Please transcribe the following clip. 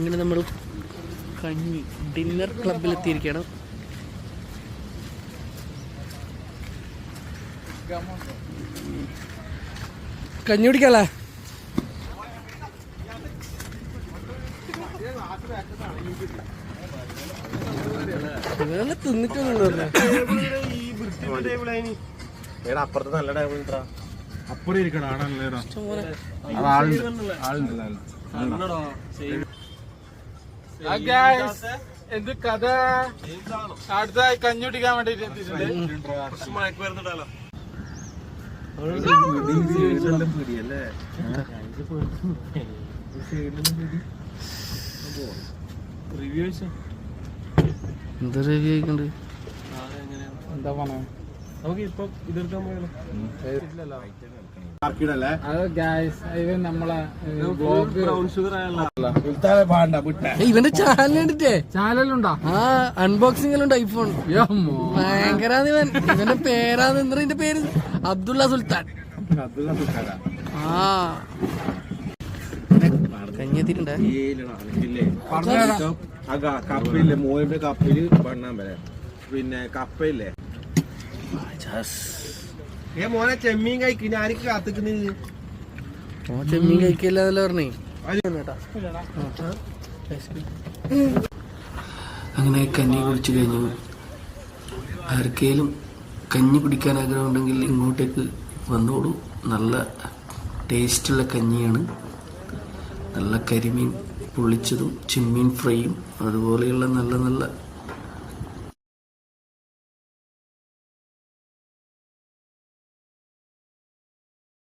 അങ്ങനെ നമ്മൾ കഞ്ഞി ഡിന്നർ ക്ലബിലെത്തിയിരിക്കുകയാണ്. കഞ്ഞി കുടിക്കല്ലേ? ഇങ്ങനെ തിന്നിട്ടൊന്നും അപ്പുറത്ത് നല്ല ടേബിൾ അപ്പുറം ഇരിക്കണം. എന്ത് കഥ അടുത്തായി കഞ്ഞി കുടിക്കാൻ വേണ്ടിട്ട് എന്താ റിവ്യൂ ആയിക്കണ്ട്? എന്താ പറഞ്ഞ നമുക്ക് ഇപ്പൊ ഇതെടുക്കാൻ പോയാലോ? ഇവന്റെ ചാനലുണ്ടേ, ചാനലുണ്ടോ? ആ അൺബോക്സിംഗ് എല്ലാം ഉണ്ട് ഐഫോൺ. ഭയങ്കരാന്ന് ഇവൻ. ഇവന്റെ പേരാന്ന് എന്താ ഇതിന്റെ പേര്? അബ്ദുള്ള സുൽത്താൻ. ആ കഞ്ഞെത്തിട്ടുണ്ടേ. കപ്പില്ലേ മോയിന്റെ കപ്പില് പണ്ണാൻ വരെ. പിന്നെ കപ്പയില്ലേ മോനെ ചെമ്മീൻ കഴിക്കുന്ന ആർക്ക് കാത്തിക്കുന്നത്? ചെമ്മീൻ കഴിക്കില്ലെന്നല്ല പറഞ്ഞേ. അങ്ങനെ കഞ്ഞി കുടിച്ചു കഴിഞ്ഞു. ആർക്കേലും കഞ്ഞി കുടിക്കാൻ ആഗ്രഹം ഉണ്ടെങ്കിൽ ഇങ്ങോട്ടേക്ക് വന്നോളൂ. നല്ല ടേസ്റ്റുള്ള കഞ്ഞിയാണ്. നല്ല കരിമീൻ പൊള്ളിച്ചതും ചെമ്മീൻ ഫ്രൈയും അതുപോലെയുള്ള നല്ല നല്ല